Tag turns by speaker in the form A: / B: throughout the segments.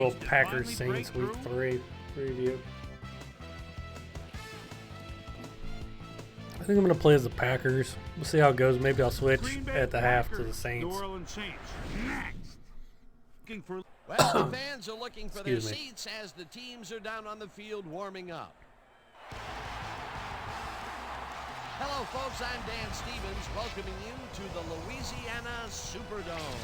A: Well, Packers Saints Week 3 preview. I think I'm going to play as the Packers. We'll see how it goes. Maybe I'll switch at the half to the Saints.
B: New Orleans Saints. Next. Looking for
C: Well, the fans are looking for their
A: Excuse me.
C: seats as the teams are down on the field warming up. Hello, folks. I'm Dan Stevens, welcoming you to the Louisiana Superdome.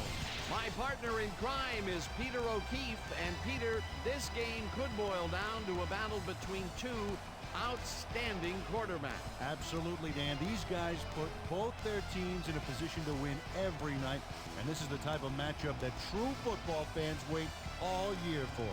C: My partner in crime is Peter O'Keefe. And Peter, this game could boil down to a battle between two outstanding quarterbacks.
D: Absolutely, Dan. These guys put both their teams in a position to win every night, and this is the type of matchup that true football fans wait all year for.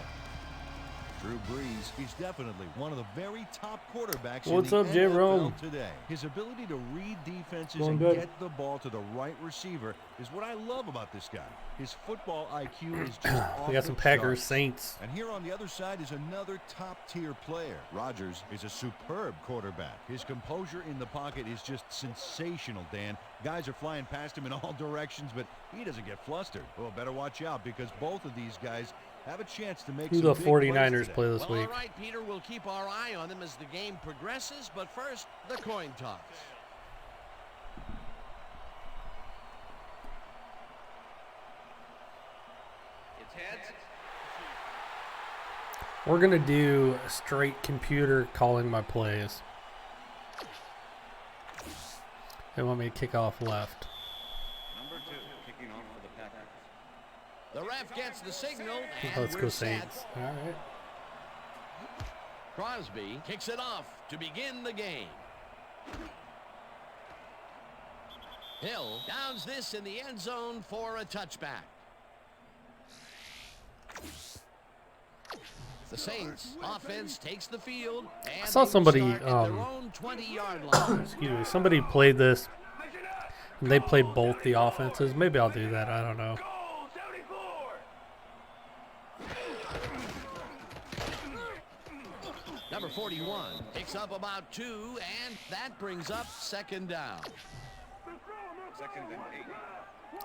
D: Drew Brees is definitely one of the very top quarterbacks
A: What's
D: in
A: up,
D: the
A: Jay
D: NFL
A: Rome?
D: today. His ability to read defenses
A: Going
D: and
A: good.
D: get the ball to the right receiver is what I love about this guy. His football IQ is just off
A: We got some
D: the
A: Packers
D: charts.
A: Saints.
D: And here on the other side is another top-tier player. Rodgers is a superb quarterback. His composure in the pocket is just sensational, Dan. Guys are flying past him in all directions, but he doesn't get flustered. Well, better watch out because both of these guys have a chance to make
A: Who
D: some
A: the
D: big
A: 49ers
D: plays
A: play
D: today.
A: this
C: Well,
A: week?
C: all right, Peter, we'll keep our eye on them as the game progresses. But first, the coin toss.
E: It's heads.
A: We're going to do a straight computer calling my plays. They want me to kick off left.
E: Number 2 kicking off for the Packers.
C: The ref gets the signal, and
A: Let's
C: we're
A: go
C: set.
A: Saints. All right.
C: Crosby kicks it off to begin the game. Hill downs this in the end zone for a touchback. The Saints offense takes the field. And
A: I saw
C: they will
A: somebody,
C: start at their own 20-yard line.
A: Excuse me. Somebody played this, and they played both the offenses. Maybe I'll do that. I don't know.
C: Number 41 picks up about 2, and that brings up second down.
E: Second and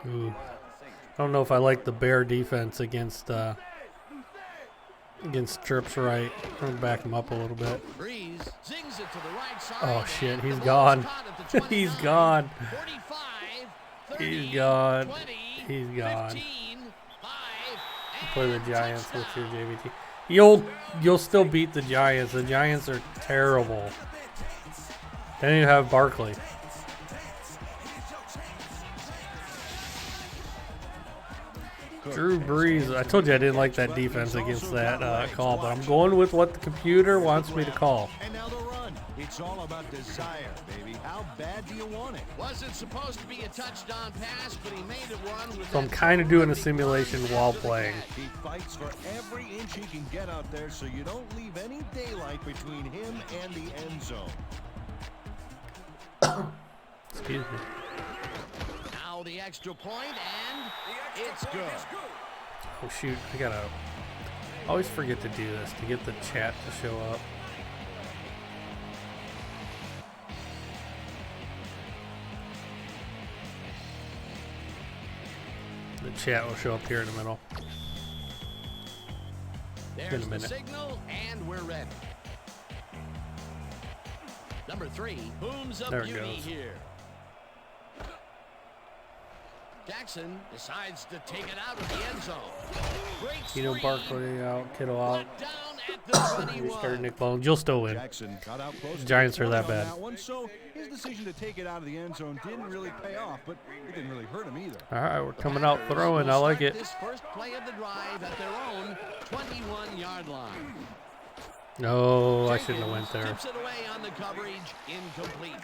E: 8.
A: Ooh.
E: Saints.
A: I don't know if I like the Bear defense against Trips right. I'm going to back him up a little bit.
C: Breeze zings it to the right side.
A: Oh, shit,
C: and
A: he's
C: the ball's
A: gone.
C: caught at the 29,
A: He's gone.
C: 45, 30,
A: He's gone.
C: 20,
A: He's gone.
C: 15, 5,
A: Play the
C: and
A: Giants with
C: touchdown.
A: your JVT. You'll still beat the Giants. The Giants are terrible. They don't even have Barkley. Drew Brees. I told you I didn't like that defense against that call, but I'm going with what the computer wants me to call.
D: And now the run. It's all about desire, baby. How bad do you want it?
C: Wasn't supposed to be a touchdown pass, but he made it one with
A: So I'm
C: that
A: kind of doing a
C: terrific
A: simulation
C: run
A: while
C: after the
A: playing.
C: catch.
D: He fights for every inch he can get out there so you don't leave any daylight between him and the end zone.
A: Excuse me.
C: Now the extra point, and it's good.
A: Oh shoot, I always forget to do this to get the chat to show up. The chat will show up here in the middle.
C: There's the
A: minute.
C: signal, and we're ready. Number 3 booms up
A: There it
C: beauty
A: goes.
C: here. Jackson decides to take it out of the end zone. Breaks
A: Keno
C: free,
A: Barkley out, Kittle out.
C: but down at the
A: You start
C: 21.
A: Nick Bones. You'll still win.
D: Jackson got out close.
A: Giants are that
D: on
A: bad.
D: one, so his decision to take it out of the end zone didn't really pay off, but it didn't really hurt him either.
A: All right, we're coming out throwing. I like
C: Start
A: it.
C: This first play of the drive at their own 21-yard line.
A: No, I shouldn't have went there.
C: Tips it away on the coverage, incomplete.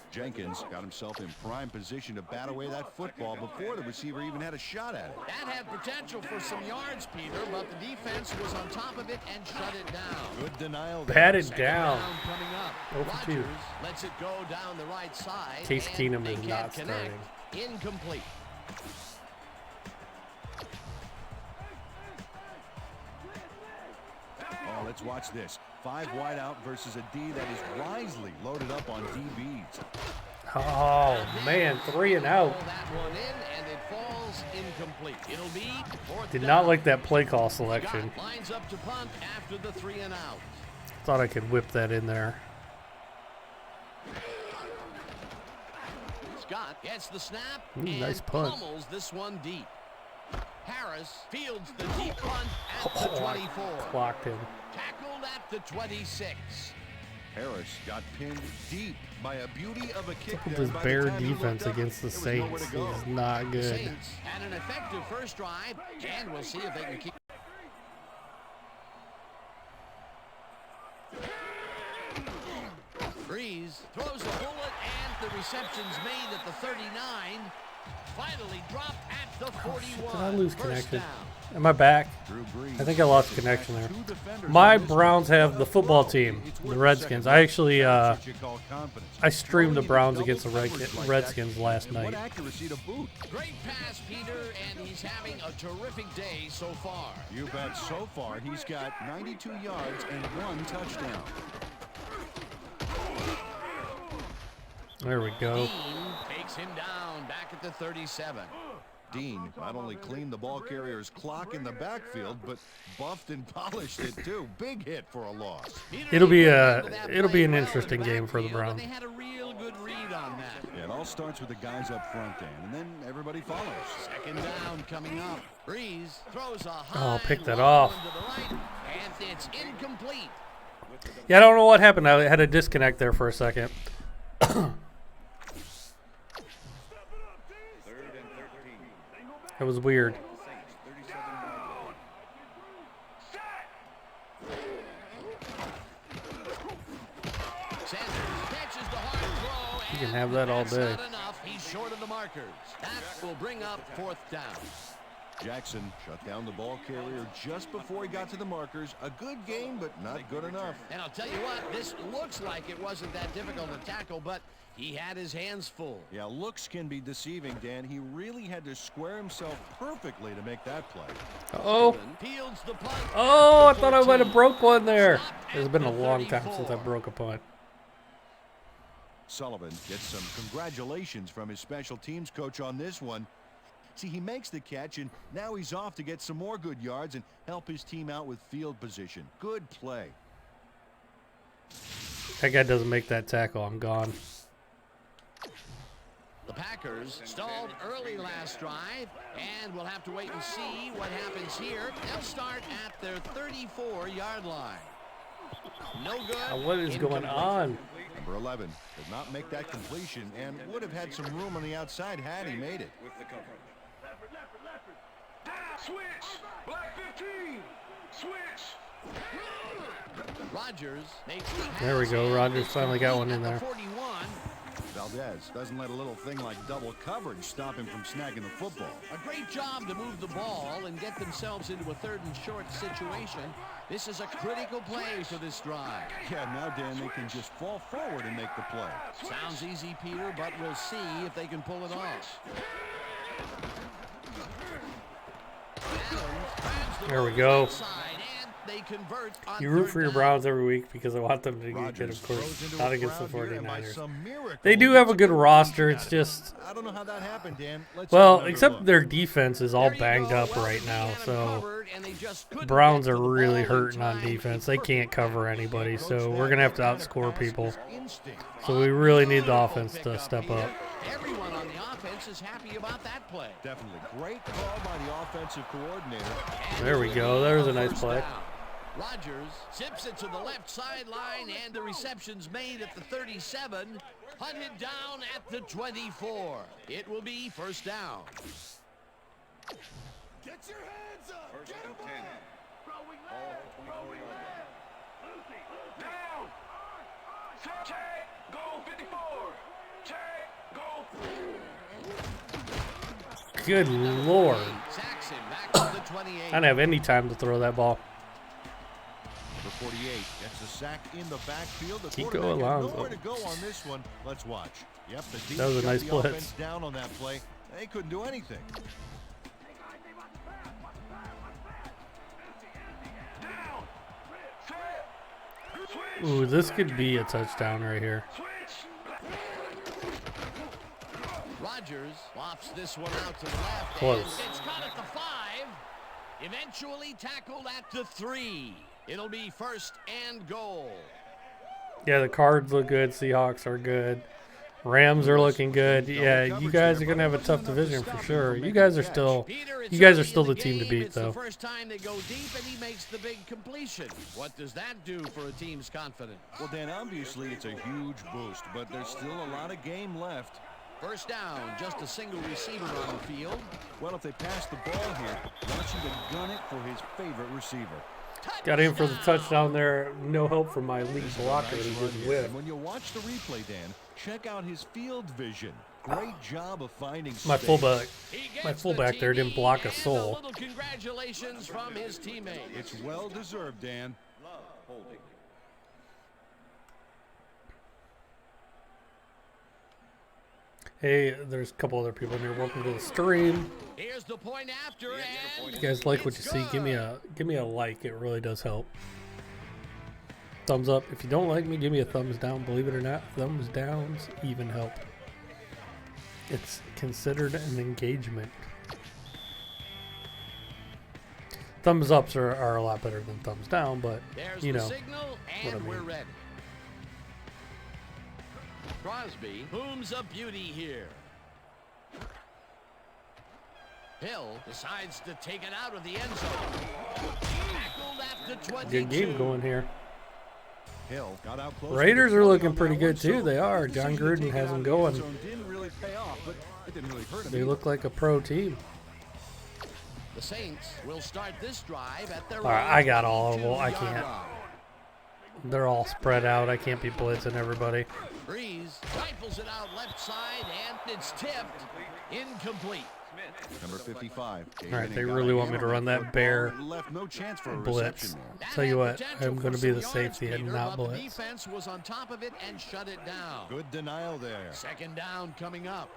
D: Jenkins got himself in prime position to bat away that football before the receiver even had a shot at it.
C: That had potential for some yards, Peter, but the defense was on top of it and shut it down.
D: Good denial there.
A: Batted
C: Second
A: down.
C: round coming up.
A: 0 for 2.
C: Rodgers lets it go down the right side.
A: Case
C: and
A: Keenum
C: they
A: is
C: can't
A: not
C: connect.
A: starting.
C: Incomplete.
D: Oh, let's watch this. 5 wide out versus a D that is wisely loaded up on DBs.
A: Oh man, 3 and out.
C: Pull that one in, and it falls falls incomplete. It'll be fourth
A: Did
C: down.
A: not like that play call selection.
C: Scott lines up to punt after the 3 and out.
A: Thought I could whip that in there.
C: Scott gets the snap
A: Ooh,
C: and
A: nice punt.
C: pummels this one deep. Harris fields the deep punt at the
A: Oh,
C: 24.
A: clocked him.
C: Tackled at the 26.
D: Harris got pinned deep by a beauty of a kick.
A: With
D: there.
A: this
D: By the
A: Bear
D: time he
A: defense
D: looked up,
A: against the
D: there was nowhere
A: Saints
D: to go.
A: is not
C: The
A: good.
C: Saints had an effective first drive, and we'll see if they can keep. Breeze throws a bullet, and the reception's made at the 39. Finally dropped at the 41.
A: Did I lose
C: First
A: connection?
C: down.
A: Am I back?
D: Drew Brees
A: I think I lost
D: has
A: connection there.
D: two defenders
A: My
D: on this
A: Browns
D: one.
A: have the football team,
D: It's
A: the
D: worth a
A: Redskins.
D: second.
A: I actually,
D: That's what you call confidence.
A: I streamed the
D: Throwing
A: Browns
D: into
A: against the
D: double coverage like
A: Redskins
D: that,
A: last
D: and
A: night.
D: What accuracy to boot.
C: Great pass, Peter, and he's having a terrific day so far.
D: You bet. So far, he's got 92 yards and 1 touchdown.
A: There we go.
C: Dean takes him down back at the 37.
D: Dean not only cleaned the ball carrier's clock in the backfield, but buffed and polished it too. Big hit for a loss.
C: Peter
A: It'll be
C: handled
A: a
C: that
A: it'll
C: play
A: be an
C: well in
A: interesting game for the
C: backfield,
A: Browns.
C: and they had a real good read on that.
D: Yeah, it all starts with the guys up front, Dan, and then everybody follows.
C: Second down coming up. Breeze throws a high
A: Oh, pick that
C: long
A: off.
C: one to the right, and it's incomplete.
A: Yeah, I don't know what happened. I had a disconnect there for a second.
E: 3rd and 13.
A: It was weird.
E: Saints 37-yard line.
C: Sanders catches the hard throw.
A: You can
C: and
A: have that all
C: that's
A: day.
C: Not enough. He's short of the markers. That will bring up fourth down.
D: Jackson shut down the ball carrier just before he got to the markers. A good game, but not good enough.
C: And I'll tell you what, this looks like it wasn't that difficult to tackle, but he had his hands full.
D: Yeah, looks can be deceiving, Dan. He really had to square himself perfectly to make that play.
A: Oh,
C: Fields the punt.
A: oh! I
C: at the
A: thought I might
C: 14.
A: have broke one there.
C: Stopped
A: It's
C: at
A: been a
C: the
A: long time
C: 34.
A: since I broke a punt.
D: Sullivan gets some congratulations from his special teams coach on this one. See, he makes the catch, and now he's off to get some more good yards and help his team out with field position. Good play.
A: That guy doesn't make that tackle, I'm gone.
C: The Packers stalled early last drive, and we'll have to wait and see what happens here. They'll start at their 34-yard line. No good.
A: What is going on?
D: Number 11 did not make that completion and would have had some room on the outside had he made it.
E: With the coverage.
B: Switch! Black 15! Switch!
C: Rodgers makes the pass.
A: There we go.
C: and
A: Rodgers
C: it's
A: finally got one
C: complete
A: in
C: at
A: there.
C: the 41.
D: Valdez doesn't let a little thing like double coverage stop him from snagging the football.
C: A great job to move the ball and get themselves into a 3rd and short situation. This is a critical play for this drive.
D: Yeah, now, Dan, they can just fall forward and make the play.
C: Sounds easy, Peter, but we'll see if they can pull it off.
A: There we go.
C: Outside, and they convert on
A: You root
C: 3rd
A: for your
C: down.
A: Browns every week because I want them to get good,
D: Rodgers
A: of course.
D: throws into
A: Not
D: a
A: against the
D: crowd here, and by
A: 49ers.
D: some miracle,
A: They do
D: he
A: have a
D: gets
A: good roster.
D: completion
A: It's
D: out of it.
A: just,
D: I don't know how that happened, Dan. Let's
A: well,
D: have another
A: except
D: look.
A: their defense is all
C: There you
A: banged
C: go.
A: up
C: Well,
A: right
C: he
A: now.
C: had him
A: So
C: covered, and they just couldn't
A: Browns
C: get
A: are
C: to the
A: really
C: ball in
A: hurting on
C: time.
A: defense. They can't cover anybody. So we're gonna have to outscore people.
D: Instinct.
A: So we really need the
C: Beautiful
A: offense to
C: pickup,
A: step
C: Peter.
A: up.
C: Everyone on the offense is happy about that play.
D: Definitely. Great call by the offensive coordinator.
C: And
A: There we
C: it's
A: go. There's a nice
C: first
A: play.
C: down. Rodgers zips it to the left sideline, and the reception's made at the 37, hunted down at the 24. It will be first down.
B: Get your hands up!
E: 1st
B: Get
E: and
B: 'em
E: 10.
B: up!
E: All at the 24-yard line.
B: Down! Check! Go 54! Check! Go!
A: Good Lord.
C: Sacks him back to the 28.
A: I didn't have any time to throw that ball.
D: The 48 gets a sack in the backfield. The
A: Kiko
D: quarterback had
A: Alonso.
D: nowhere to go on this one. Let's watch. Yep, the D
A: That was a
D: shut
A: nice
D: the
A: blitz.
D: offense down on that play. They couldn't do anything.
B: Down! Set! Switch!
A: Ooh, this could be a touchdown right here.
B: Switch!
C: Rodgers lofts this one out to the left.
A: Close.
C: And it's caught at the 5. Eventually tackled at the 3. It'll be first and goal.
A: Yeah, the Cards look good. Seahawks are good. Rams are looking good. Yeah, you guys are gonna have a tough division for sure. You guys are still the team to beat,
C: it's
A: though.
C: the first time they go deep, and he makes the big completion. What does that do for a team's confidence?
D: Well, Dan, obviously it's a huge boost, but there's still a lot of game left.
C: First down, just a single receiver on the field.
D: Well, if they pass the ball here, wants you to gun it for his favorite receiver.
A: Got in for the touchdown there. No help from my lead blocker. He
D: Nice
A: just
D: run here.
A: whiffed.
D: And when you watch the replay, Dan, check out his field vision. Great job of finding
A: My
D: space.
A: fullback.
C: He gets
A: My
C: the
A: fullback there didn't block a
C: TD,
A: soul.
C: and a little congratulations from his teammates.
D: It's well deserved, Dan.
A: Hey, there's a couple other people in here. Welcome to the stream.
C: Here's the point after, and
A: If you guys like what you
C: it's
A: see, give me a like. It really does help. Thumbs up. If you don't like me, give me a thumbs down. Believe it or not, thumbs downs even help. It's considered an engagement. Thumbs ups are a lot better than thumbs down, but
C: There's
A: you
C: the
A: know.
C: signal,
A: what I
C: and we're
A: mean.
C: ready. Crosby booms a beauty here. Hill decides to take it out of the end zone. Tackled after 22.
A: Good game going here.
D: Hill got out close.
A: Raiders
D: to the
A: are
D: 20
A: looking
D: on
A: pretty
D: that
A: good
D: one,
A: too.
D: so
A: They are.
D: the
A: John
D: decision to
A: Gruden
D: take
A: has
D: it
A: them
D: out of the end
A: going.
D: zone didn't really pay off, but it didn't really hurt him
A: They
D: either.
A: look like a pro team.
C: The Saints will start this drive at their
A: All right, I got all of them.
C: 22-yard
A: I can't.
C: line.
A: They're all spread out. I can't be blitzing everybody.
C: Breeze rifles it out left side, and it's tipped. Incomplete.
D: Number 55.
A: All right, they really want me to run that bear
D: Left no chance for a
A: blitz.
D: reception there.
A: Tell you
C: That
A: what,
C: had potential
A: I'm going to
C: for
A: be the
C: some yards,
A: safety and
C: Peter,
A: not
C: but the
A: blitz.
C: defense was on top of it and shut it down.
D: Good denial there.
C: Second down coming up.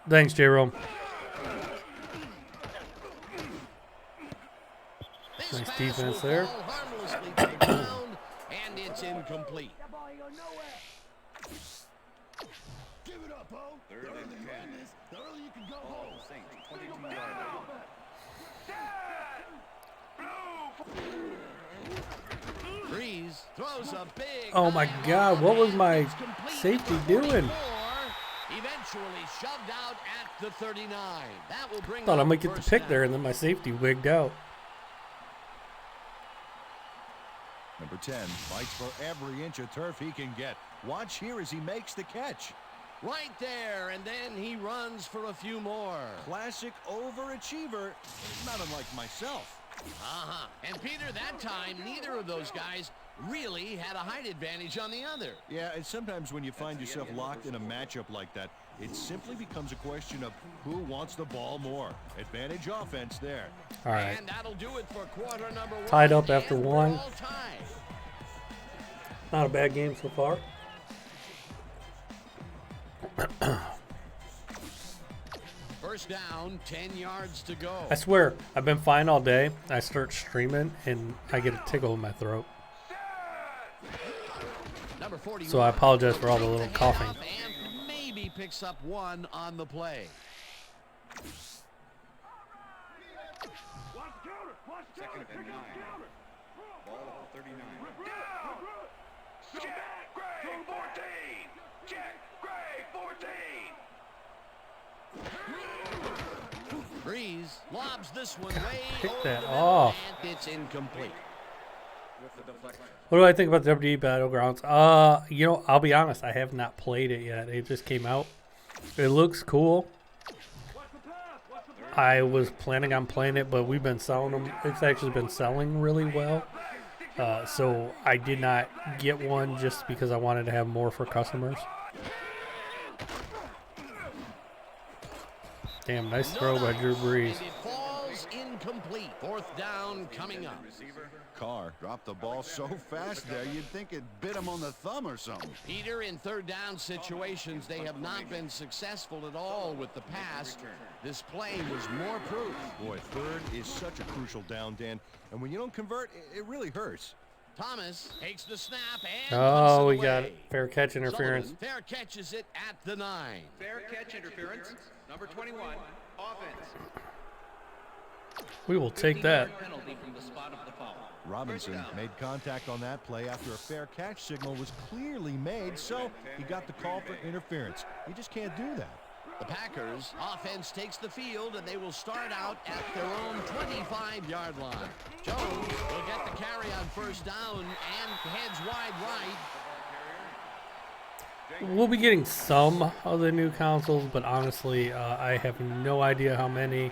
A: Thanks, J-Rome.
C: This
A: Nice
C: pass
A: defense
C: will
A: there.
C: fall harmlessly to the ground, and it's incomplete.
E: Give it up, Bo. The earlier you run this, the earlier you can go home.
B: Saints, 22-yard line.
C: Breeze throws a big.
A: Oh my
C: high
A: God,
C: ball,
A: what was
C: and
A: my
C: it's complete
A: safety
C: at the
A: doing?
C: 44, eventually shoved out at the 39. That will bring
A: Thought I
C: up
A: might get the
C: first
A: pick
C: down.
A: there, and then my safety wigged out.
D: Number 10 fights for every inch of turf he can get. Watch here as he makes the catch.
C: Right there, and then he runs for a few more.
D: Classic overachiever, not unlike myself.
C: And Peter, that time, neither of those guys really had a height advantage on the other.
D: Yeah, and sometimes when you find yourself locked in a matchup like that, it simply becomes a question of who wants the ball more. Advantage offense there.
A: All right,
C: And that'll do it for quarter number 1.
A: Tied up after
C: and we're
A: one.
C: all tied.
A: not a bad game so far.
C: First down, 10 yards to go.
A: I swear, I've been fine all day. I start streaming, and I get a tickle in my throat.
C: Number 41.
A: So I apologize for all the little
C: Takes the
A: coughing.
C: handoff and maybe picks up one on the play.
E: Watch the counter. Watch the
B: Second
E: counter.
B: and 9. Ball at the 39.
E: Jack Gray 14. Jack Gray 14.
C: Breeze lobs this one way
A: Pick
C: over
A: that
C: the middle,
A: off.
C: and it's incomplete.
B: With the deflection.
A: What do I think about the WWE Battlegrounds? You know, I'll be honest, I have not played it yet. It just came out. It looks cool. I was planning on playing it, but we've been selling them. It's actually been selling really well. So I did not get one just because I wanted to have more for customers. Damn, nice throw by Drew Brees.
C: And it falls incomplete. Fourth down coming up.
B: Receiver.
D: Carr dropped the ball so fast there, you'd think it bit him on the thumb or something.
C: Peter, in third down situations, they have not been successful at all with the pass. This play was more proof.
D: Boy, third is such a crucial down, Dan. And when you don't convert, it really hurts.
C: Thomas takes the snap and
A: Oh, we
C: puts it
A: got
C: away.
A: it. Fair catch interference.
C: Sullivan fair catches it at the 9.
F: Fair catch interference. Number 21. Offense.
A: We will take that.
F: 50-yard penalty from the spot of the foul.
D: Robinson
F: First down.
D: made contact on that play after a fair catch signal was clearly made, so he got the call for interference. You just can't do that.
C: The Packers offense takes the field, and they will start out at their own 25-yard line. Jones will get the carry on first down and heads wide right.
A: We'll be getting some of the new consoles, but honestly, I have no idea how many,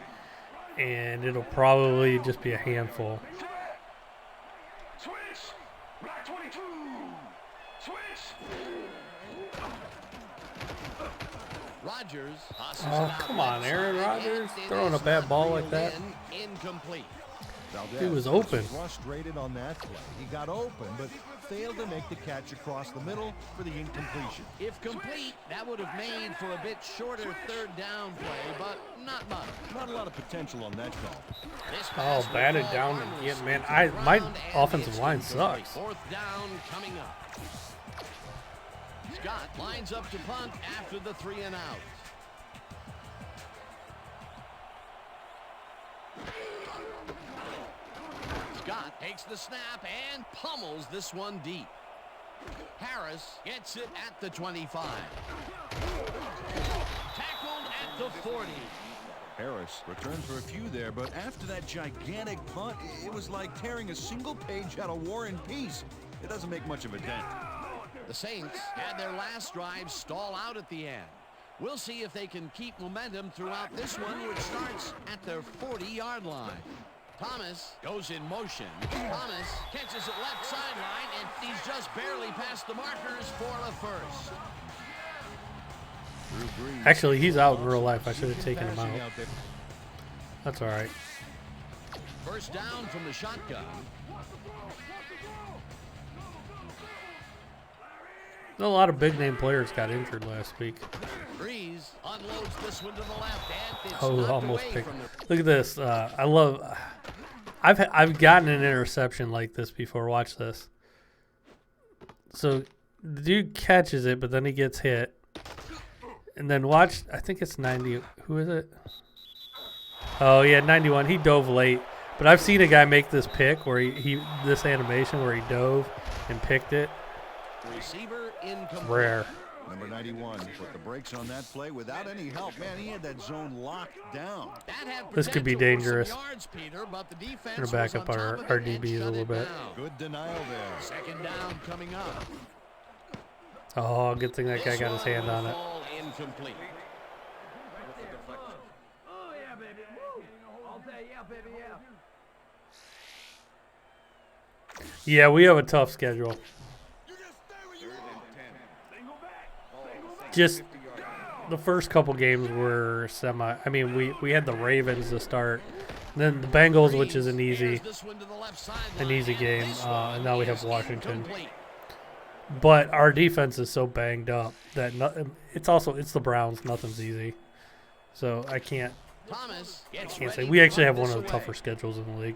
A: and it'll probably just be a handful.
E: Switch. Black 22. Switch.
C: Rodgers tosses
A: Oh,
C: it out
A: come
C: left
A: on, Aaron
C: side,
A: Rodgers,
C: and it
A: throwing a
C: is
A: bad
C: not
A: ball like
C: reeled
A: that.
C: Incomplete.
D: Valdez
A: He was open.
D: frustrated on that play. He got open, but failed to make the catch across the middle for the incompletion.
C: If complete, that would have made for a bit shorter third down play, but not much.
D: Not a lot of potential on that call.
C: This
A: Oh,
C: pass will
A: batted
C: fall
A: down
C: harmless
A: again, man.
C: to the
A: My
C: ground, and
A: offensive
C: it's
A: line
C: incomplete.
A: sucks.
C: Fourth down coming up. Scott lines up to punt after the 3 and out. Scott takes the snap and pummels this one deep. Harris gets it at the 25. Tackled at the 40.
D: Harris returns for a few there, but after that gigantic punt, it was like tearing a single page out of War and Peace. It doesn't make much of a dent.
C: The Saints had their last drive stall out at the end. We'll see if they can keep momentum throughout this one, which starts at their 40-yard line. Thomas goes in motion. Thomas catches it left sideline, and he's just barely past the markers for a first.
D: Drew Brees.
A: Actually, he's out in real life. I should have taken him
D: Passing
A: out.
D: there.
A: That's all right.
C: First down from the shotgun.
A: A lot of big name players got injured last week.
C: Breeze unloads this one to the left, and it's
A: Oh,
C: knocked
A: almost
C: away
A: picked.
C: from the...
A: Look at this. I love. I've gotten an interception like this before. Watch this. So the dude catches it, but then he gets hit. And then watch. I think it's 90. Who is it? Oh yeah, 91. He dove late. But I've seen a guy make this pick where he this animation where he dove and picked it.
C: Receiver incomplete.
A: Rare.
D: Number 91 put the brakes on that play without any help. Man, he had that zone locked down.
C: That had
A: This could be
C: potential for some
A: dangerous.
C: yards, Peter, but the defense
A: Gonna back
C: was
A: up
C: on
A: our
C: top of it and
A: DBs a
C: shut
A: little
C: it
A: bit.
C: down.
D: Good denial there.
C: Second down coming up.
A: Oh, good thing that guy
C: This
A: got his
C: one
A: hand
C: will
A: on it.
C: fall incomplete.
B: Oh, yeah, baby. Woo. All day, yeah, baby, yeah.
A: Yeah, we have a tough schedule.
E: You just stay where you are. Single back.
A: Just the first couple games were semi. I mean, we had the Ravens to start, then the Bengals, which is an easy game, and now we have Washington. But our defense is so banged up that it's the Browns. Nothing's easy, so I can't say we actually have one of the tougher schedules in the league.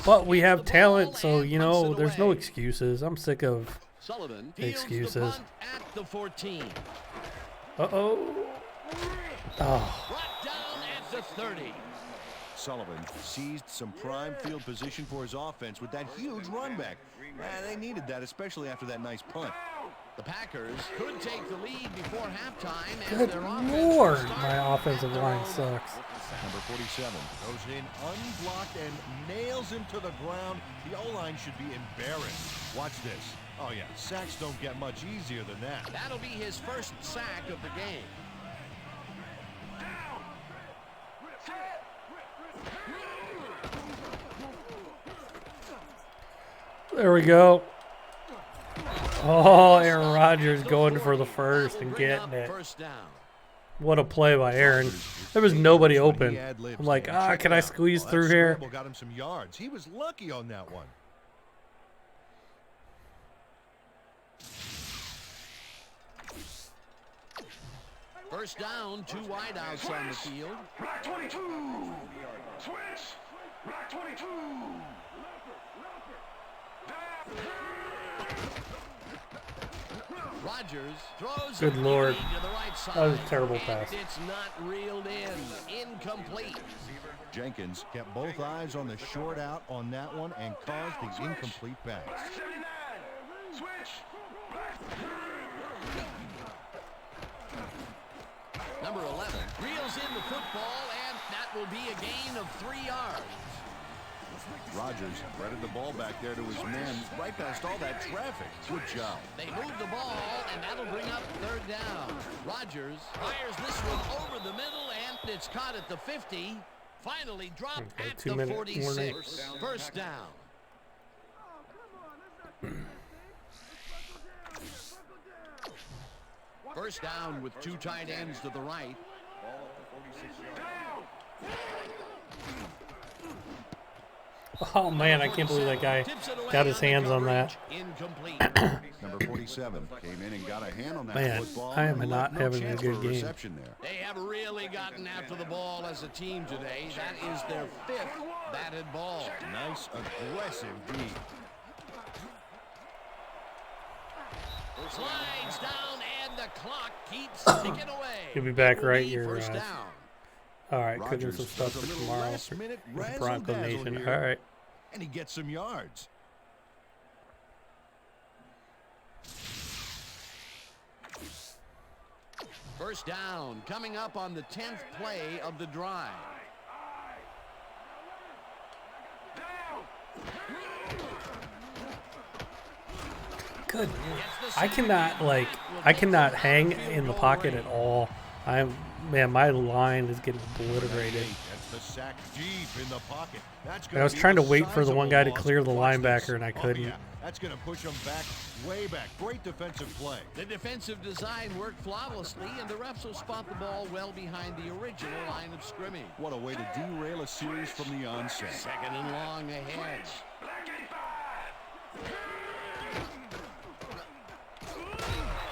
A: But we have talent, so there's no excuses. I'm sick of
C: Sullivan
A: excuses.
C: The punt at the 14.
A: Oh.
C: Brought down at the 30.
D: Sullivan seized some prime field position for his offense with that huge run back. They needed that, especially after that nice punt.
C: The Packers could take the lead before halftime. as
A: Good
C: their offense
A: Lord,
C: will start
A: my
C: off
A: offensive
C: at their
A: line
C: own.
A: sucks.
D: Number 47 goes in unblocked and nails him to the ground. The O-line should be embarrassed. Watch this. Oh, yeah, sacks don't get much easier than that.
C: That'll be his first sack of the game.
A: There we go. Oh, Aaron Rodgers going for the first and getting it.
C: First down.
A: What a play by Aaron. There was nobody
D: He
A: open.
D: ad-libs,
A: I'm like,
D: man. Check
A: can
D: it
A: I
D: out.
A: squeeze
D: That
A: through here?
D: scramble got him some yards. He was lucky on that one.
C: First down, 2 wideouts on the field.
E: Black 22. Switch. Black 22.
C: Rodgers throws
A: Good Lord.
C: to the right side.
A: That was a terrible
C: and
A: pass.
C: It's not reeled in. Incomplete.
D: Jenkins kept both eyes on the short out on that one and caused the incomplete pass.
E: Black 79. Switch.
C: Number 11 reels in the football, and that will be a gain of 3 yards.
D: Rodgers threaded the ball back there to his men right past all that traffic. Good job.
C: They move the ball, and that'll bring up 3rd down. Rodgers fires this one over the middle, and it's caught at the 50. Finally dropped
A: Okay,
C: at
A: 2
C: the
A: minute
C: 46.
A: warning.
C: First down. First down with 2 tight ends to the right.
A: Oh man, I can't believe that guy got his hands on that.
C: Incomplete.
D: Number 47 came in and got a hand on that
A: Man,
D: football.
A: I am
D: and
A: not
D: left no
A: having a
D: chance
A: good
D: for
A: game.
D: reception there.
C: They have really gotten after the ball as a team today. That is their 5th batted ball.
D: Nice aggressive D.
C: Slides down, and the clock keeps ticking away.
A: You'll be back
C: It will
A: right
C: be
A: here,
C: First
A: Raz.
C: down.
A: All right, cooking
D: Rodgers
A: some stuff
D: does a
A: for
D: little
A: tomorrow
D: last
A: for
D: minute
A: Bronco
D: razzle-dazzle
A: Nation.
D: here.
A: All right.
D: And he gets some yards.
C: First down coming up on the 10th play of the drive.
A: Good. I cannot hang in the pocket at all. Man, my line is getting obliterated.
D: That's the sack deep in the pocket. That's
A: I was trying to wait for the one guy to clear the linebacker, and I couldn't.
D: Yeah. That's going to push him back, way back. Great defensive play.
C: The defensive design worked flawlessly, and the refs will spot the ball well behind the original line of scrimmage.
D: What a way to derail a series from the onset.
C: 2nd and long ahead.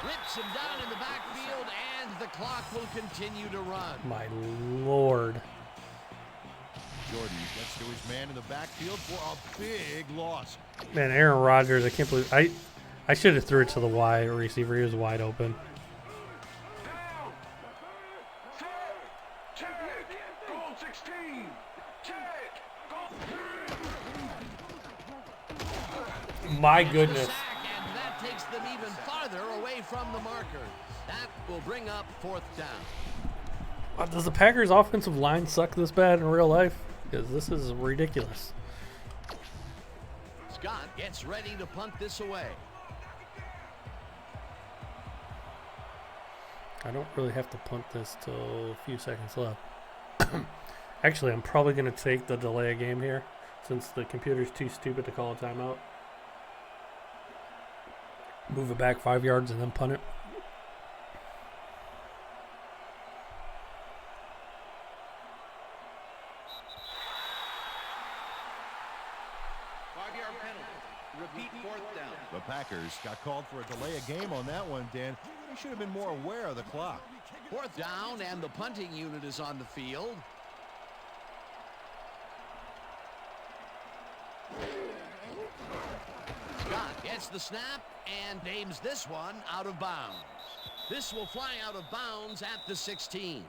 C: Rips him down in the backfield, and the clock will continue to run.
A: My Lord.
D: Jordan gets to his man in the backfield for a big loss.
A: Man, Aaron Rodgers, I can't believe I should have threw it to the wide receiver. He was wide open. My goodness.
C: Sack, and that takes them even farther away from the marker. That will bring up 4th down.
A: Does the Packers' offensive line suck this bad in real life? Because this is ridiculous.
C: Scott gets ready to punt this away.
A: I don't really have to punt this till a few seconds left. Actually, I'm probably going to take the delay a game here since the computer's too stupid to call a timeout. Move it back 5 yards and then punt it.
F: Repeat 4th down.
D: The Packers got called for a delay of game on that one, Dan. They should have been more aware of the clock.
C: 4th down, and the punting unit is on the field. Scott gets the snap and aims this one out of bounds. This will fly out of bounds at the 16.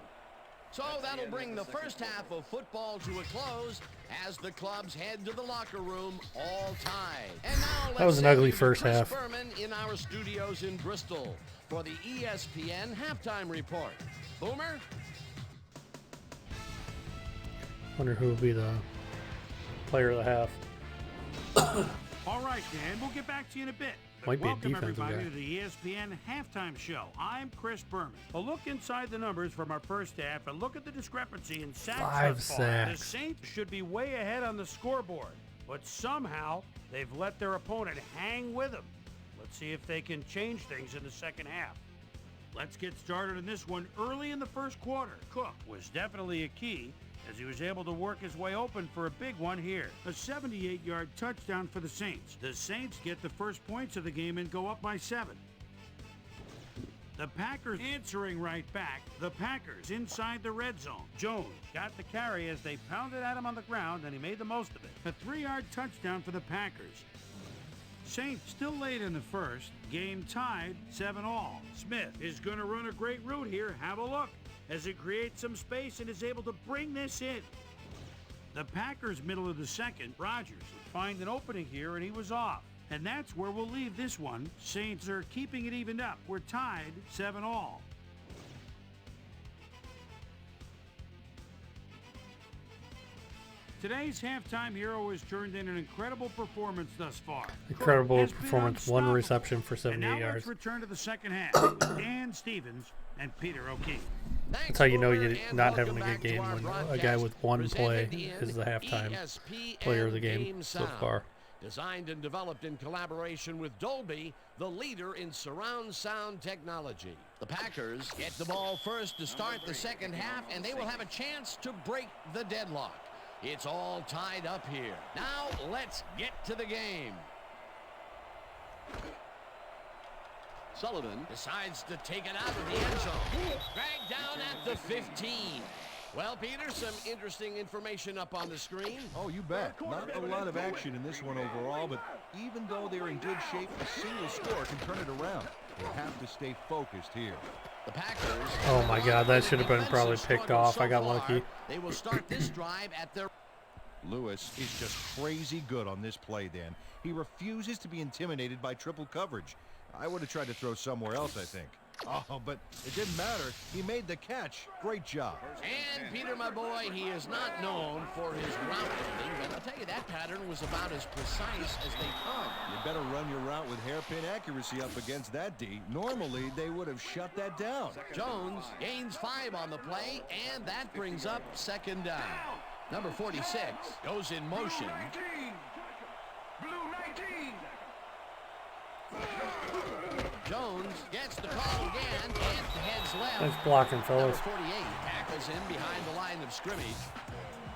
C: So that'll bring the first half of football to a close as the clubs head to the locker room all tied. And now let's
A: That was an
C: send
A: ugly
C: you to
A: first
C: Chris
A: half.
C: Berman in our studios in Bristol for the ESPN halftime report. Boomer?
A: Wonder who will be the player of the half.
B: All right, Dan, we'll get back to you in a bit.
A: Might be a
B: Welcome,
A: defensive
B: everybody,
A: guy.
B: to the ESPN Halftime Show. I'm Chris Berman. A look inside the numbers from our first half and look at the discrepancy in sacks
A: 5
B: thus far. The
A: sacks.
B: Saints should be way ahead on the scoreboard, but somehow they've let their opponent hang with them. Let's see if they can change things in the second half. Let's get started in this one early in the first quarter. Cook was definitely a key as he was able to work his way open for a big one here. A 78-yard touchdown for the Saints. The Saints get the first points of the game and go up by 7. The Packers answering right back. The Packers inside the red zone. Jones got the carry as they pounded at him on the ground, and he made the most of it. A 3-yard touchdown for the Packers. Saints still late in the first. Game tied 7-all. Smith is going to run a great route here. Have a look as he creates some space and is able to bring this in. The Packers middle of the second. Rodgers would find an opening here, and he was off. And that's where we'll leave this one. Saints are keeping it evened up. We're tied 7-all. Today's halftime hero has turned in an incredible performance thus far.
A: Incredible
B: Has been
A: performance. One
B: unstoppable.
A: reception for
B: And
A: 78
B: now
A: yards.
B: let's return to the second half with Dan Stevens and Peter O'Keefe.
A: That's how you know
C: Boomer,
A: you're
C: and
A: not
C: welcome
A: having a good
C: back to
A: game
C: our
A: when a
C: broadcast,
A: guy with one play
C: presented
A: is the
C: in
A: halftime
C: ESPN
A: player of the game so
C: Sound.
A: far.
C: Designed and developed in collaboration with Dolby, the leader in surround sound technology. The Packers get the ball first to start the second half, and they will have a chance to break the deadlock. It's all tied up here. Now let's get to the game. Sullivan decides to take it out of the end zone. Dragged down at the 15. Well, Peter, some interesting information up on the screen.
D: Oh, you bet. Not a lot of action in this one overall, but even though they're in good shape, a single score can turn it around. They have to stay focused here.
C: The Packers.
A: Oh my God, that should have been probably picked off. I got lucky.
C: They will start this drive at their...
D: Lewis is just crazy good on this play, Dan. He refuses to be intimidated by triple coverage. I would have tried to throw somewhere else, I think. Oh, but it didn't matter. He made the catch. Great job.
C: And Peter, my boy, he is not known for his route running, but I'll tell you, that pattern was about as precise as they come.
D: You better run your route with hairpin accuracy up against that D. Normally, they would have shut that down.
C: Jones gains 5 on the play, and that brings up second down. Number 46 goes in motion. Jones gets the call again and heads left.
A: Nice blocking,
C: Number
A: fellas.
C: 48 tackles him behind the line of scrimmage.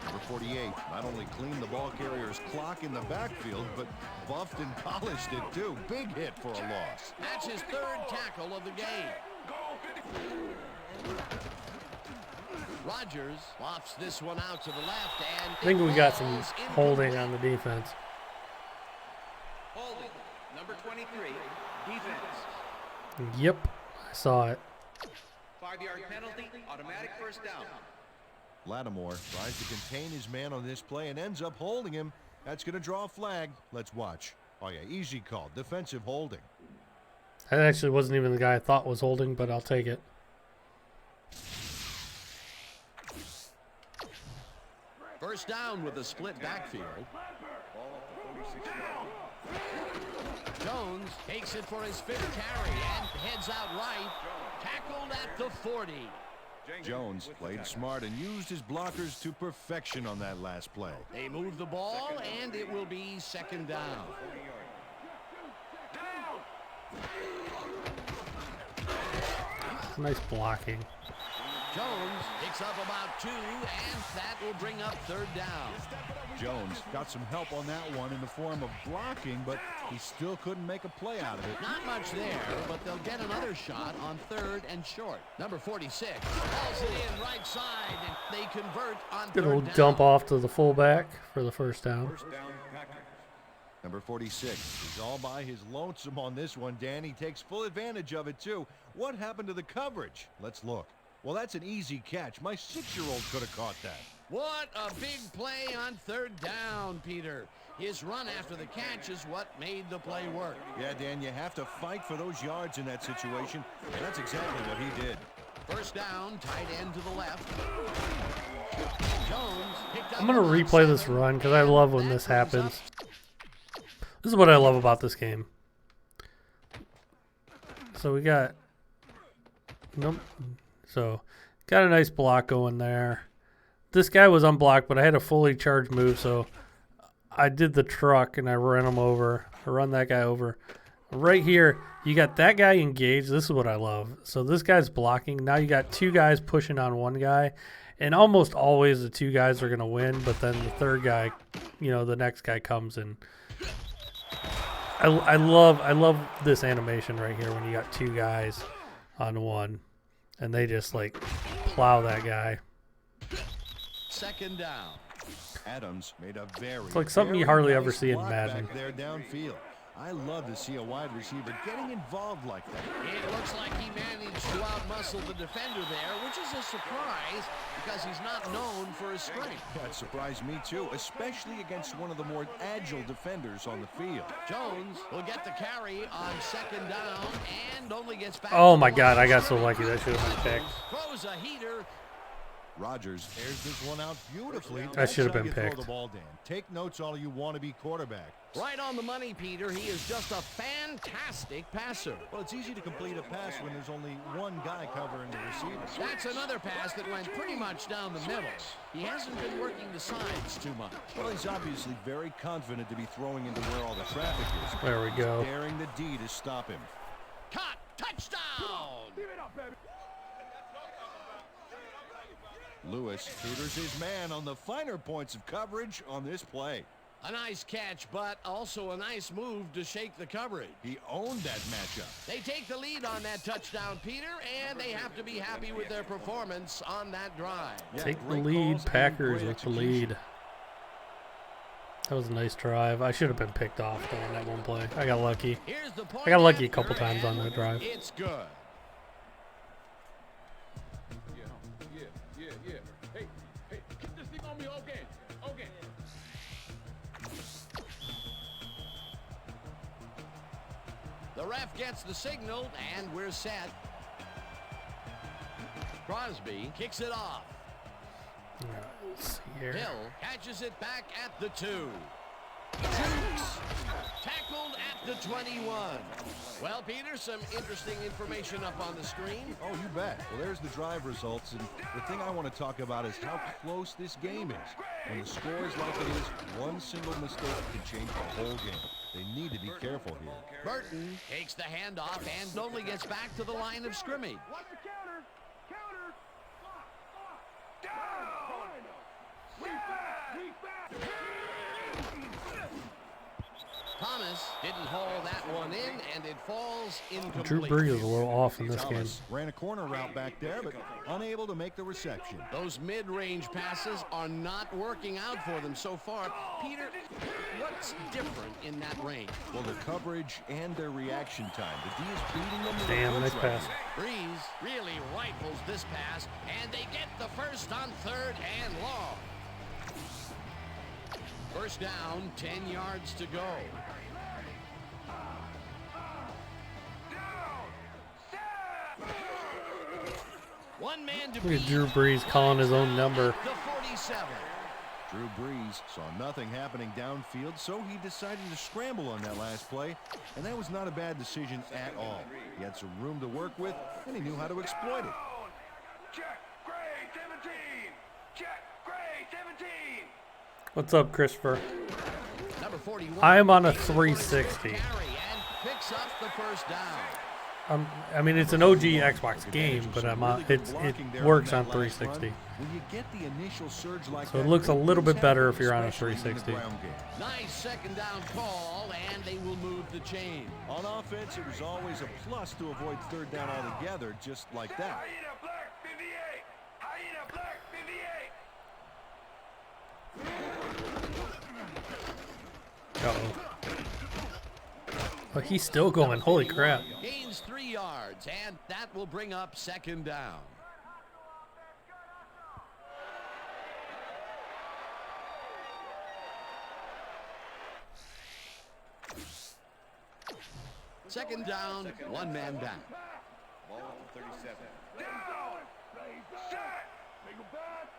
D: Number 48 not only cleaned the ball carrier's clock in the backfield, but buffed and polished it too. Big hit for a loss.
C: That's his 3rd tackle of the game. Rodgers lofts this one out to the left, and
A: I think we got some
C: falls
A: holding
C: incomplete.
A: on the defense.
F: Holding. Number 23. Defense.
A: Yep, I saw it.
F: 5-yard penalty. Automatic first down.
D: Lattimore tries to contain his man on this play and ends up holding him. That's going to draw a flag. Let's watch. Oh, yeah, easy call. Defensive holding.
A: That actually wasn't even the guy I thought was holding, but I'll take it.
C: First down with a split backfield. Jones takes it for his 5th carry and heads out right. Tackled at the 40.
D: Jones played smart and used his blockers to perfection on that last play.
C: They move the ball, and it will be second down.
A: Nice blocking.
C: Jones picks up about 2, and that will bring up 3rd down.
D: Jones got some help on that one in the form of blocking, but he still couldn't make a play out of it.
C: Not much there, but they'll get another shot on 3rd and short. Number 46 hauls it in right side, and they convert on 3rd
A: Good old
C: down.
A: dump off to the fullback for the first down.
D: Number 46 is all by his lonesome on this one, Dan. He takes full advantage of it, too. What happened to the coverage? Let's look. Well, that's an easy catch. My 6-year-old could have caught that.
C: What a big play on 3rd down, Peter. His run after the catch is what made the play work.
D: Yeah, Dan, you have to fight for those yards in that situation, and that's exactly what he did.
C: First down, tight end to the left. Jones picked up
A: I'm going to
C: about
A: replay this
C: 7,
A: run because I love when
C: and
A: this
C: that brings
A: happens. This is what I love about this game. So we got... Nope. So, got a nice block going there. This guy was unblocked, but I had a fully charged move, so I did the truck and I ran him over. I run that guy over. Right here, you got that guy engaged. This is what I love. So this guy's blocking. Now you got 2 guys pushing on one guy, and almost always the 2 guys are going to win, but then the 3rd guy, you know, the next guy comes in. I love this animation right here when you got 2 guys on one, and they just like plow that guy.
C: Second down.
D: Adams made a very,
A: It's like something you
D: very
A: hardly
D: nice
A: ever see in
D: block
A: Madden.
D: back there downfield. I love to see a wide receiver getting involved like that.
C: It looks like he managed to outmuscle the defender there, which is a surprise because he's not known for his strength.
D: That surprised me too, especially against one of the more agile defenders on the field.
C: Jones will get the carry on second down and only gets back.
A: Oh
C: to
A: my
C: the
A: God,
C: line
A: I
C: of
A: got so
C: scrimmage.
A: lucky. That should have been picked.
C: Throws a heater.
D: Rodgers airs this one out beautifully.
A: That should have
D: That's how
A: been
D: you throw
A: picked.
D: the ball, Dan. Take notes all you want to be quarterback.
C: Right on the money, Peter. He is just a fantastic passer.
D: Well, it's easy to complete a pass when there's only one guy covering the receiver.
C: That's another pass that went pretty much down the middle. He hasn't been working the sides too much.
D: Well, he's obviously very confident to be throwing into where all the traffic is.
A: There we go.
D: Daring the D to stop him.
C: Caught. Touchdown.
D: Lewis tutors his man on the finer points of coverage on this play.
C: A nice catch, but also a nice move to shake the coverage.
D: He owned that matchup.
C: They take the lead on that touchdown, Peter, and they have to be happy with their performance on that drive.
D: Yeah,
A: Take the
D: great
A: lead,
D: calls and
A: Packers
D: great
A: with the
D: execution.
A: lead. That was a nice drive. I should have been picked off though on that one play. I got lucky.
C: Here's the point
A: I got lucky a
C: after,
A: couple times on
C: and
A: that drive.
C: It's good.
F: Hey, keep this thing on me, okay? Okay.
C: The ref gets the signal, and we're set. Crosby kicks it off.
A: Let's see here.
C: Hill catches it back at the 2. Jukes tackled at the 21. Well, Peter, some interesting information up on the screen.
D: Oh, you bet. Well, there's the drive results, and the thing I want to talk about is how close this game is. When the score is like it is, one single mistake can change the whole game. They need to be careful here.
C: Burton takes the handoff and only gets back to the line of scrimmage.
E: Watch the counter. Counter. Down. We back. We back.
C: Thomas didn't haul that one in, and it falls incomplete.
A: Drew Brees is a little off in this game.
D: Thomas ran a corner route back there, but unable to make the reception.
C: Those mid-range passes are not working out for them so far. Peter, what's different in that range?
D: Well, the coverage and their reaction time. The D is beating them to the
A: Damn,
D: punch
A: nice
D: right
A: pass.
D: now.
C: Breeze really rifles this pass, and they get the first on third and long. First down, 10 yards to go. One man to
A: Look at
C: beat.
A: Drew Brees calling his own number.
C: The 47.
D: Drew Brees saw nothing happening downfield, so he decided to scramble on that last play, and that was not a bad decision at all. He had some room to work with, and he knew how to exploit it.
E: Check. Gray 17. Check. Gray 17.
A: What's up, Christopher?
C: Number 41.
A: I am on a
C: takes the
A: 360.
C: carry and picks up the first down.
A: I mean, it's an OG Xbox game, but I'm on, it works on 360.
D: When you get the initial surge like
A: So it
D: that,
A: looks a little bit
D: things
A: better
D: happen,
A: if you're on a
D: especially in the
A: 360.
D: ground game.
C: Nice second down call, and they will move the chain.
D: On offense, it was always a plus to avoid third down altogether, just like that.
E: Hyena Black 58. Hyena Black 58.
A: Uh-oh. Oh, he's still going. Holy crap.
C: Gains 3 yards, and that will bring up second down. Second down, one man down.
F: Ball at the 37.
E: Down. Set. Make a bat.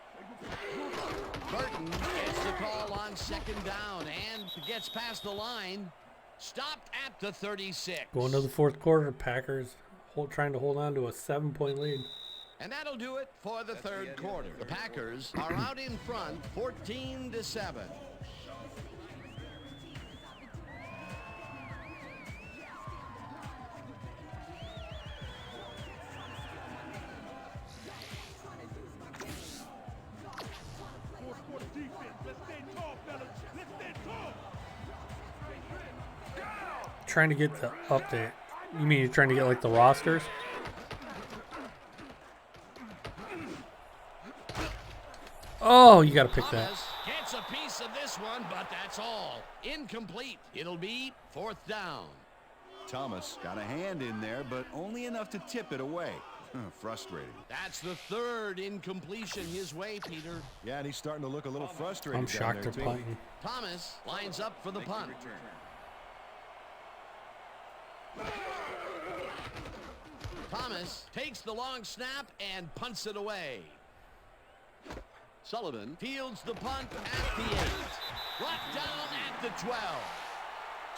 C: Burton gets the call on second down and gets past the line. Stopped at the 36.
A: Going to the fourth quarter, Packers trying to hold on to a 7-point lead.
C: And that'll do it for the third quarter. The Packers are out in front, 14-7.
A: Trying to get the update. You mean you're trying to get like the rosters? Oh, you got to pick that.
C: Thomas gets a piece of this one, but that's all. Incomplete. It'll be 4th down.
D: Thomas got a hand in there, but only enough to tip it away. Frustrating.
C: That's the 3rd incompletion his way, Peter.
D: Yeah, and he's starting to look a little frustrated.
A: I'm
D: down
A: shocked
D: there,
A: they're
D: too.
A: punting.
C: Thomas lines up for the punt. Thomas takes the long snap and punts it away. Sullivan fields the punt at the 8. Brought down at the 12.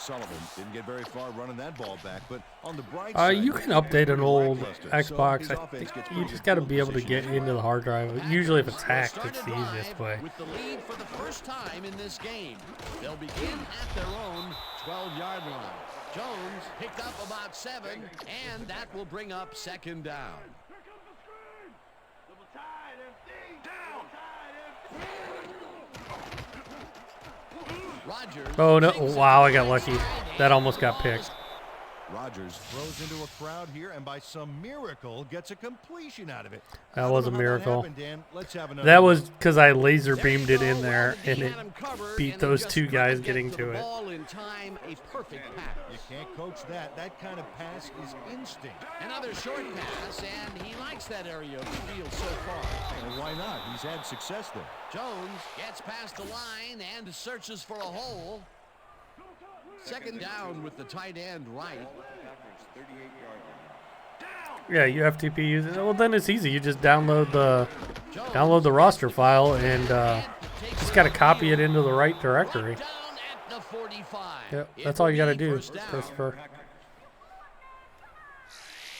D: Sullivan didn't get very far running that ball back, but on the bright side,
A: You can update an old
D: lackluster.
A: Xbox.
D: So his
A: I
D: offense
A: think
D: gets
A: you
D: pretty
A: just
D: good
A: got to
D: field
A: be able to get
D: position.
A: into the hard drive. Usually, if it's hacked,
C: Started
A: it's the easiest
C: drive
A: way.
C: With the lead for the first time in this game. They'll begin at their own 12-yard line. Jones picked up about 7, and that will bring up 2nd down. Rodgers.
A: Oh, no.
C: sings it
A: Wow,
C: to
A: I got
C: the
A: lucky.
C: inside,
A: That
C: and
A: almost
C: the
A: got
C: ball is
A: picked.
D: Rodgers throws into a crowd here, and by some miracle, gets a completion out of it.
A: That
D: I don't
A: was a
D: know how
A: miracle.
D: happened, Dan. Let's have another
A: That
D: look.
A: was because I laser
C: There
A: beamed
C: you
A: it
C: go.
A: in there,
C: Well,
A: and
C: he
A: it
C: had him covered,
A: beat
C: and he
A: those
C: just
A: 2
C: couldn't
A: guys
C: get
A: getting
C: the
A: to it.
C: ball in time, a perfect pass.
D: You can't coach that. That kind of pass is instinct.
C: Another short pass, and he likes that area of the field so far.
D: And why not? He's had success there.
C: Jones gets past the line and searches for a hole. 2nd down with the tight end right.
A: Yeah, you FTP using it. Well, then it's easy. You just download the roster file and just got to copy it into the right directory.
C: Down at the 45.
A: Yep,
C: It
A: that's all
C: will
A: you got to
C: be
A: do,
C: first down.
A: Christopher.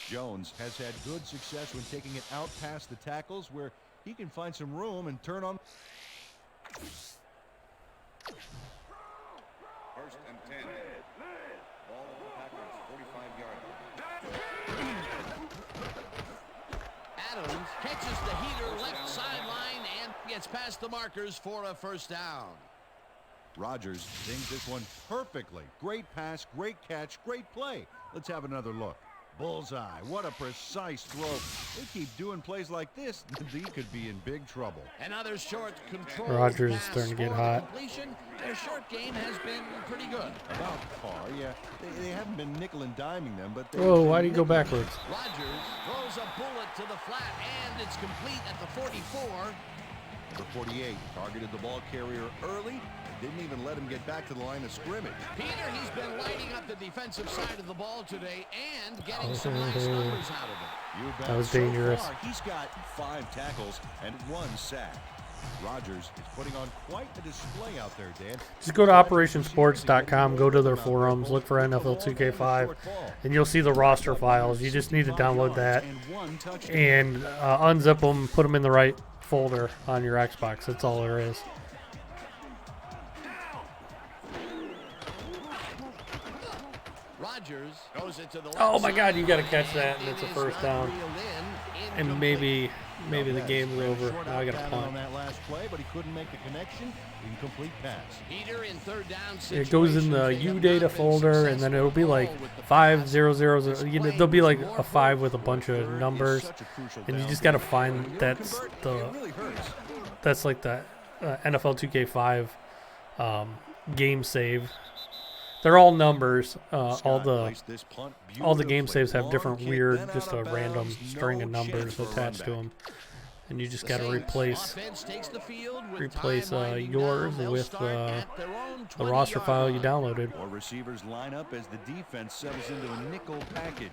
D: Jones has had good success when taking it out past the tackles, where he can find some room and turn on.
F: 1st and 10. Ball on the Packers' 45-yard line.
C: Adams catches the heater left sideline and gets past the markers for a 1st down.
D: Rodgers sings this one perfectly. Great pass, great catch, great play. Let's have another look. Bullseye. What a precise throw. They keep doing plays like this, he could be in big trouble.
C: Another short control.
A: Rodgers is
C: pass
A: starting to get
C: for the
A: hot.
C: completion. Their short game has been pretty good.
D: About par, yeah. They haven't been nickel and diming them, but they.
A: Whoa, why do you go backwards?
C: Rodgers throws a bullet to the flat, and it's complete at the 44.
D: The 48 targeted the ball carrier early and didn't even let him get back to the line of scrimmage.
C: Peter, he's been lighting up the defensive side of the ball today and getting some nice numbers out of it.
D: You bet.
A: That was
D: So
A: dangerous.
D: far, he's got 5 tackles and 1 sack. Rodgers is putting on quite a display out there, Dan.
A: Just go to operationsports.com, go to their forums, look for NFL 2K5, and you'll see the roster files. You just need to download that
D: And 1 touchdown.
A: and unzip them, put them in the right folder on your Xbox. That's all there is.
C: Rodgers throws it to the left
A: Oh my God,
C: side,
A: you got to catch that, and
C: it
A: it's a
C: is
A: first
C: not
A: down.
C: reeled in.
A: And
C: Incomplete.
A: maybe the game's over.
D: Short
A: Now I got
D: out
A: to
D: pattern on
A: punt.
D: that last play, but he couldn't make the connection. Incomplete pass.
C: Peter in 3rd down
A: It goes in the
C: situations, they have
A: U
C: not
A: data
C: been
A: folder, and then it'll be like
C: successful with the
A: 5000. You know, there'll be like a 5 with a bunch of
D: Third is
A: numbers,
D: such a crucial
A: and you
D: down
A: just got to
D: play.
A: find
D: When you don't
A: that's
D: convert,
A: the
D: it really hurts.
A: that's like the NFL 2K5 game save. They're all numbers. All
D: Scott
A: the
D: placed this punt
A: game
D: beautifully.
A: saves have
D: Long
A: different
D: kick,
A: weird,
D: then
A: just
D: out
A: a
D: of
A: random
D: bounds.
A: string
D: No
A: of
D: chance
A: numbers
D: for a
A: attached to
D: run
A: them, and you just
C: The
A: got to
C: Saints
A: replace
C: offense takes the field with
A: replace,
C: time winding
A: yours
C: down. They'll
A: with,
C: start at their own
A: the roster
C: 20-yard
A: file you
C: line.
A: downloaded.
D: More receivers line up as the defense settles into a nickel package.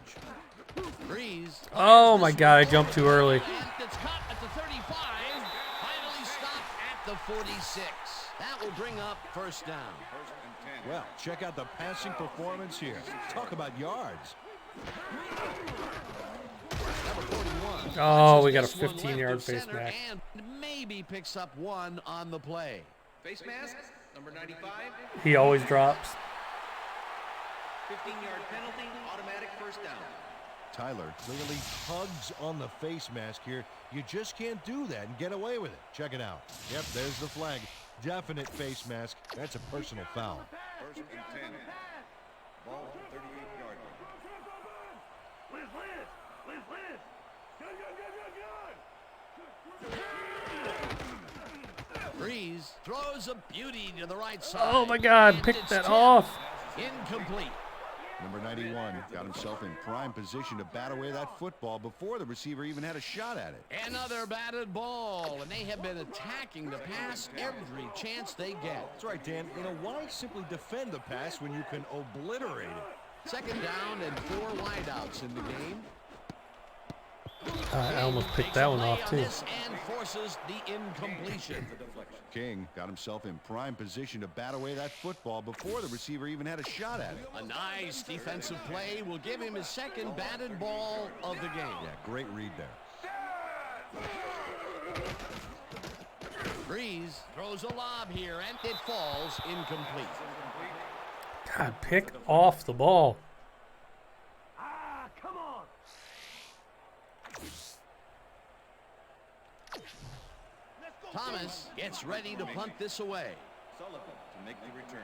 C: Breeze.
A: Oh my God, I jumped too early.
C: And it's caught at the 35. Finally stopped at the 46. That will bring up 1st down.
F: 1st and 10.
D: Well, check out the passing performance here. Talk about yards.
C: Number 41.
A: Oh, we got a
C: This one left
A: 15-yard
C: of
A: face
C: center
A: mask.
C: And maybe picks up 1 on the play.
F: Face mask, number 95.
A: He always drops.
F: 15-yard penalty, automatic 1st down.
D: Tyler clearly tugs on the face mask here. You just can't do that and get away with it. Check it out. Yep, there's the flag. Definite face mask. That's a personal foul.
F: 1st and 10. Ball on the 38-yard line.
C: Breeze throws a beauty to the right side.
A: Oh my God,
C: And
A: pick
C: it's
A: that
C: tipped.
A: off.
C: Incomplete.
D: Number 91 got himself in prime position to bat away that football before the receiver even had a shot at it.
C: Another batted ball, and they have been attacking the pass every chance they get.
D: That's right, Dan. Why simply defend the pass when you can obliterate it?
C: Second down and 4 wideouts in the game.
A: I almost picked
C: Takes
A: that
C: a
A: one
C: play
A: off
C: on
A: too.
C: this and forces the incompletion.
D: King got himself in prime position to bat away that football before the receiver even had a shot at it.
C: A nice defensive play will give him his second batted ball of the game.
D: Yeah, great read there.
C: Breeze throws a lob here, and it falls incomplete.
A: God, pick off the ball.
B: Come on.
C: Thomas gets ready to punt this away.
F: Sullivan to make the return.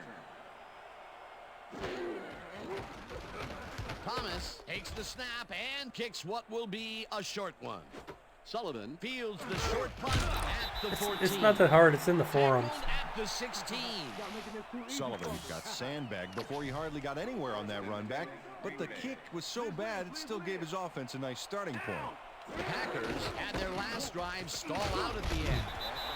C: Thomas takes the snap and kicks what will be a short one. Sullivan fields the short punt at the 14.
A: It's not that hard. It's in the forums.
C: Tackled at the 16.
D: Sullivan got sandbagged before he hardly got anywhere on that run back, but the kick was so bad it still gave his offense a nice starting point.
C: The Packers had their last drive stall out at the end.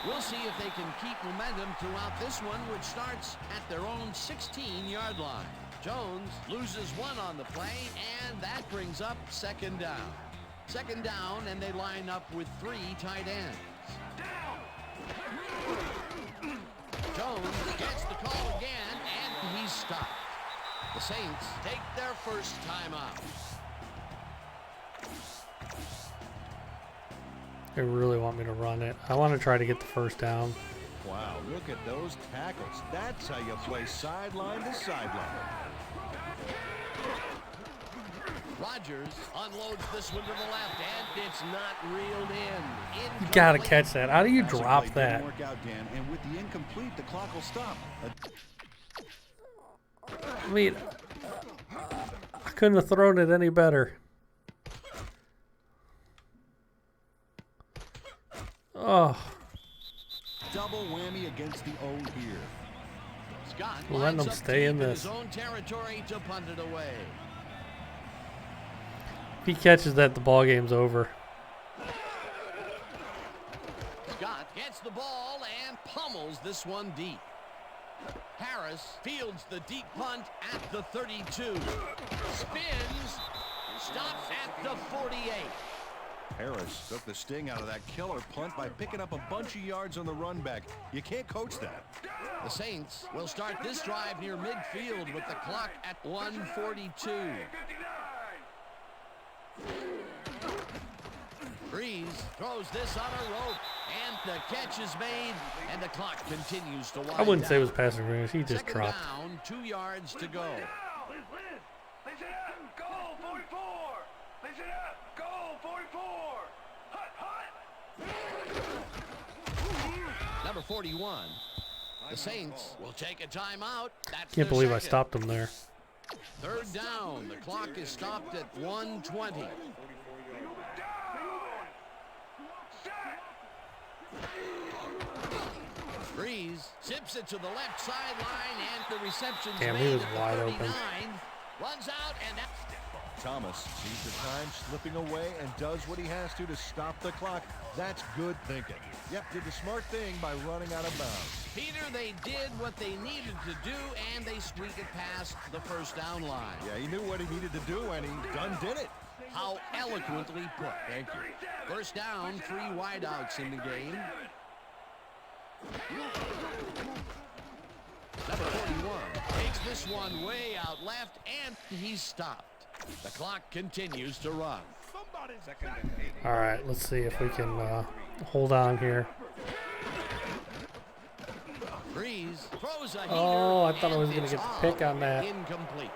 C: We'll see if they can keep momentum throughout this one, which starts at their own 16-yard line. Jones loses one on the play, and that brings up second down. Second down, and they line up with 3 tight ends. Jones gets the call again, and he's stopped. The Saints take their first timeout.
A: They really want me to run it. I want to try to get the first down.
D: Wow, look at those tackles. That's how you play sideline to sideline.
C: Rodgers unloads this one to the left, and it's not reeled in.
A: You gotta catch that. How do you
D: Passing
A: drop
D: play
A: that?
D: didn't work out, Dan, and with the incomplete, the clock will stop.
A: I mean, I couldn't have thrown it any better. Oh,
D: Double whammy against the O here.
C: Scott
A: Letting
C: lines
A: them
C: up
A: stay in
C: deep
A: this.
C: his own territory to punt it away.
A: if he catches that, the ball game's over.
C: Scott gets the ball and pummels this one deep. Harris fields the deep punt at the 32. Spins, stops at the 48.
D: Harris took the sting out of that killer punt by picking up a bunch of yards on the run back. You can't coach that.
C: The Saints will start this drive near midfield with the clock at 1:42. Breeze throws this on a rope, and the catch is made, and the clock continues to wind
A: I wouldn't say it was
C: down.
A: passing range. He just
C: Second
A: dropped.
C: down, 2 yards to go.
E: Listen up! Goal 44! Listen up! Goal 44! Hut, hut!
C: Number 41. The Saints will take a timeout. That's
A: Can't
C: their
A: believe I
C: second.
A: stopped him there.
C: Third down. The clock is stopped at 1:20. Breeze zips it to the left sideline, and the reception's
A: Damn, he
C: made
A: was
C: at the
A: wide
C: 39.
A: open.
C: Runs out, and that
D: Thomas sees the time slipping away and does what he has to stop the clock. That's good thinking. Yep, did the smart thing by running out of bounds.
C: Peter, they did what they needed to do, and they squeaked it past the first down line.
D: Yeah, he knew what he needed to do, and he done did it.
C: How eloquently put. Thank you. First down, 3 wideouts in the game. Number 41 takes this one way out left, and he's stopped. The clock continues to run.
F: Second and 8.
A: All right, let's see if we can hold on here.
C: Breeze throws a heater.
A: Oh, I thought I was
C: and
A: gonna
C: it's
A: get the pick on that.
C: Incomplete.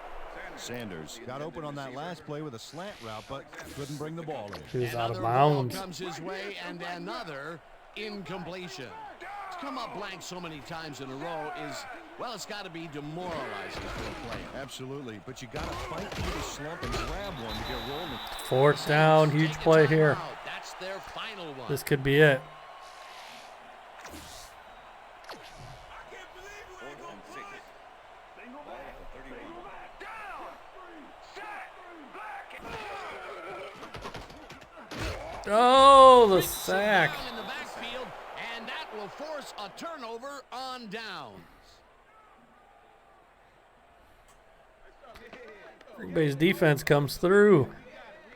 D: Sanders got open on that last play with a slant route, but couldn't bring the ball in.
A: He was out of
C: Another ball
A: bounds.
C: comes his way, and another incompletion. To come up blank so many times in a row is, well, it's got to be demoralizing for a player.
D: Absolutely, but you got to fight through the slump and grab one to get rolling.
A: Fourth down, huge
C: Take a
A: play here.
C: timeout. That's their final one.
A: This could be it. Oh, the
C: Brings him
A: sack.
C: down in the backfield, and that will force a turnover on downs.
A: Green Bay's defense comes through.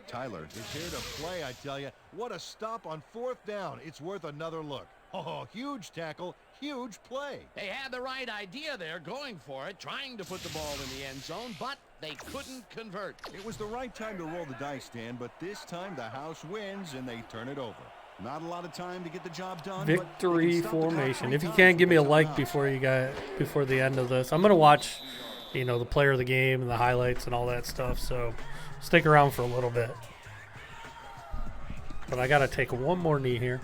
D: Tyler is here to play, I tell you. What a stop on 4th down. It's worth another look. Oh, huge tackle, huge play.
C: They had the right idea there, going for it, trying to put the ball in the end zone, but they couldn't convert.
D: It was the right time to roll the dice, Dan, but this time the house wins and they turn it over. Not a lot of time to get the job done.
A: Victory formation. If you can, give me a like before the end of this. I'm gonna watch, the player of the game and the highlights and all that stuff. So stick around for a little bit. But I gotta take one more knee here.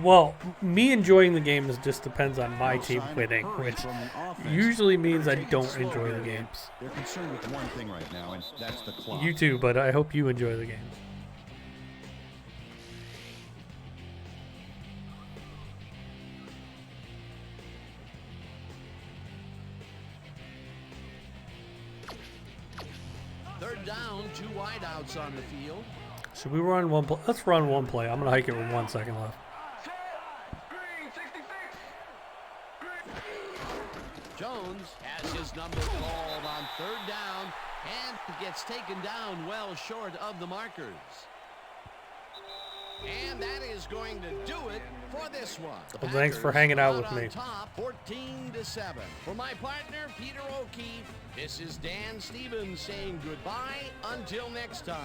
A: Well, me enjoying the game just depends on my team winning, which usually means I don't enjoy the games.
D: They're concerned with one thing right now, and that's the clock.
A: You too, but I hope you enjoy the game.
C: Third down, 2 wideouts on the field.
A: Should we run one play? Let's run one play. I'm going to hike it with 1 second left.
C: Jones has his number called on 3rd down and gets taken down well short of the markers. And that is going to do it for this one.
A: Well, thanks for hanging out with
C: on
A: me.
C: Top 14-7. For my partner, Peter O'Keefe, this is Dan Stevens saying goodbye until next time.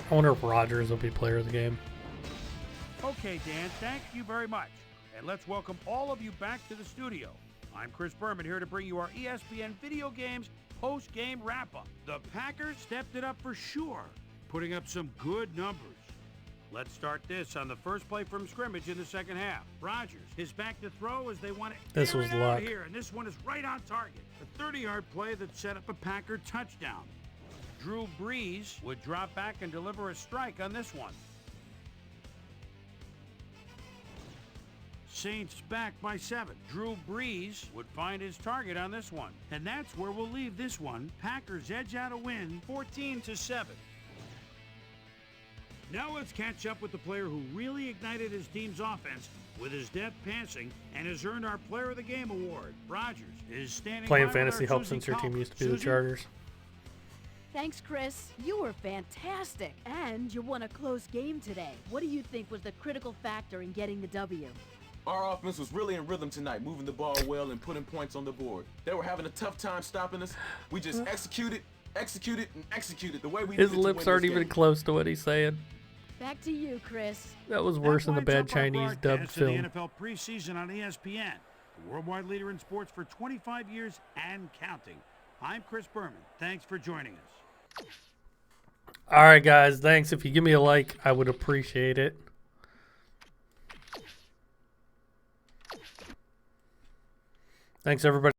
A: I wonder if Rodgers will be player of the game.
B: Okay, Dan, thank you very much. And let's welcome all of you back to the studio. I'm Chris Berman here to bring you our ESPN Video Games post-game wrap-up. The Packers stepped it up for sure, putting up some good numbers. Let's start this on the first play from scrimmage in the second half. Rodgers is back to throw as they want to
A: This was luck.
B: here, and this one is right on target. A 30-yard play that set up a Packer touchdown. Drew Brees would drop back and deliver a strike on this one. Saints back by 7. Drew Brees would find his target on this one. And that's where we'll leave this one. Packers edge out a win, 14-7. Now let's catch up with the player who really ignited his team's offense with his deft passing and has earned our Player of the Game award. Rodgers is standing
A: Playing
B: by
A: fantasy
B: with our
A: helps
B: Susie
A: since your team
B: Colbert.
A: used to be the
B: Susie?
A: Chargers.
G: Thanks, Chris. You were fantastic, and you won a close game today. What do you think was the critical factor in getting the W?
H: Our offense was really in rhythm tonight, moving the ball well and putting points on the board. They were having a tough time stopping us. We just executed the way we
A: His
H: needed to
A: lips
H: win
A: aren't
H: this
A: even
H: game.
A: close to what he's saying.
G: Back to you, Chris.
A: That was worse than the
B: That
A: bad
B: winds up our
A: Chinese dubbed
B: broadcast of
A: film.
B: The NFL preseason on ESPN, the worldwide leader in sports for 25 years and counting. I'm Chris Berman. Thanks for joining us.
A: All right, guys. Thanks. If you give me a like, I would appreciate it. Thanks, everybody.